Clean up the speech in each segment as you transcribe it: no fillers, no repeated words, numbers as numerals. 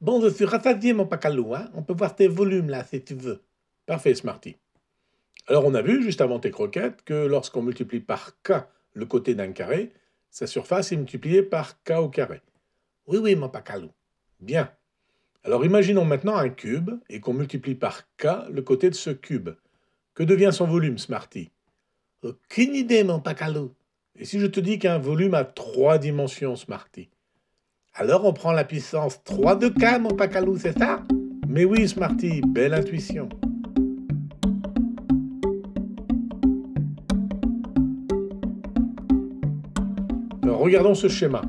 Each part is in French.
Bon, je suis rassasié, mon Pacalou, hein. On peut voir tes volumes, là, si tu veux. Parfait, Smarty. Alors, on a vu, juste avant tes croquettes, que lorsqu'on multiplie par k le côté d'un carré, sa surface est multipliée par k au carré. Oui, oui, mon Pacalou. Bien. Alors, imaginons maintenant un cube et qu'on multiplie par k le côté de ce cube. Que devient son volume, Smarty? Aucune idée, mon Pacalou. Et si je te dis qu'un volume a 3 dimensions, Smarty? Alors on prend la puissance 3 de K, mon Pacalou, c'est ça? Mais oui, Smarty, belle intuition. Alors regardons ce schéma.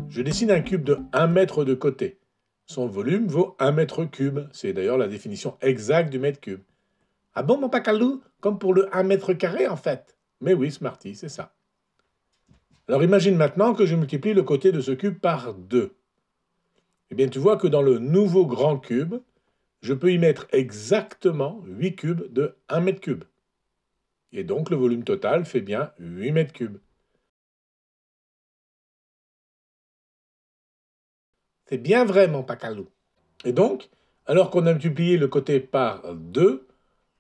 Je dessine un cube de 1 mètre de côté. Son volume vaut 1 mètre cube. C'est d'ailleurs la définition exacte du mètre cube. Ah bon, mon Pacalou? Comme pour le 1 mètre carré, en fait. Mais oui, Smarty, c'est ça. Alors imagine maintenant que je multiplie le côté de ce cube par 2. Eh bien, tu vois que dans le nouveau grand cube, je peux y mettre exactement 8 cubes de 1 mètre cube. Et donc, le volume total fait bien 8 mètres cubes. C'est bien vrai, mon Pacalou. Et donc, alors qu'on a multiplié le côté par 2,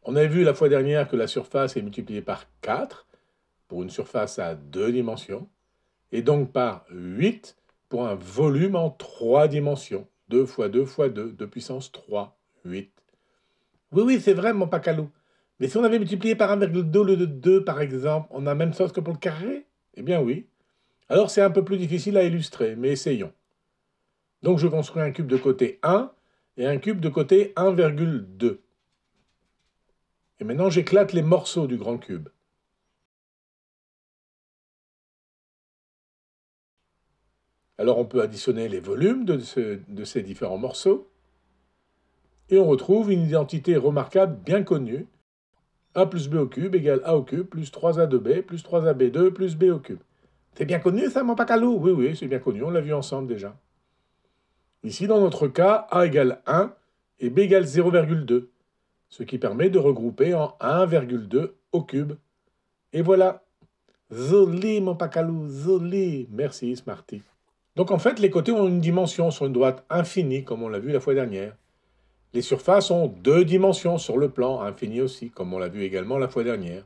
on a vu la fois dernière que la surface est multipliée par 4, pour une surface à 2 dimensions, et donc par 8 pour un volume en 3 dimensions. 2 fois 2 fois 2, 2 puissance 3, 8. Oui, oui, c'est vrai, mon Pacalou. Mais si on avait multiplié par 1,2 au lieu de 2, par exemple, on a la même chose que pour le carré? Eh bien oui. Alors c'est un peu plus difficile à illustrer, mais essayons. Donc je construis un cube de côté 1 et un cube de côté 1,2. Et maintenant j'éclate les morceaux du grand cube. Alors on peut additionner les volumes de ces différents morceaux. Et on retrouve une identité remarquable bien connue. A plus B au cube égale A au cube plus 3A de B plus 3AB2 plus B au cube. C'est bien connu ça, mon Pacalou? Oui, oui, c'est bien connu, on l'a vu ensemble déjà. Ici, dans notre cas, A égale 1 et B égale 0,2, ce qui permet de regrouper en 1,2 au cube. Et voilà. Joli, mon Pacalou, joli. Merci, Smarty. Donc en fait, les côtés ont une dimension sur une droite infinie, comme on l'a vu la fois dernière. Les surfaces ont 2 dimensions sur le plan, infini aussi, comme on l'a vu également la fois dernière.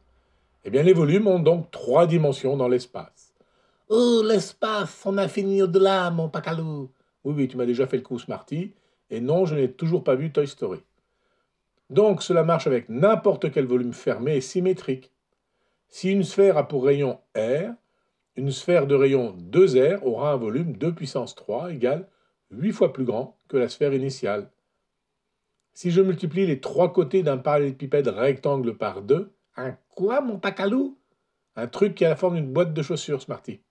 Eh bien, les volumes ont donc 3 dimensions dans l'espace. Oh, l'espace, son infini au-delà, mon Pacalou. Oui, oui, tu m'as déjà fait le coup, Smarty. Et non, je n'ai toujours pas vu Toy Story. Donc, cela marche avec n'importe quel volume fermé et symétrique. Si une sphère a pour rayon R, une sphère de rayon 2R aura un volume 2 puissance 3 égale 8 fois plus grand que la sphère initiale. Si je multiplie les 3 côtés d'un parallélépipède rectangle par 2, un quoi, mon Pacalou? Un truc qui a la forme d'une boîte de chaussures, Smarty.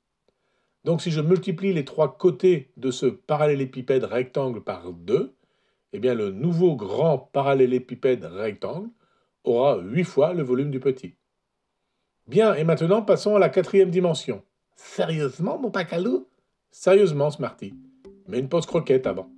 Donc si je multiplie les 3 côtés de ce parallélépipède rectangle par 2, eh bien le nouveau grand parallélépipède rectangle aura 8 fois le volume du petit. Bien, et maintenant passons à la 4e dimension. Sérieusement, mon Pacalou? Sérieusement, Smarty. Mais une pause croquette avant.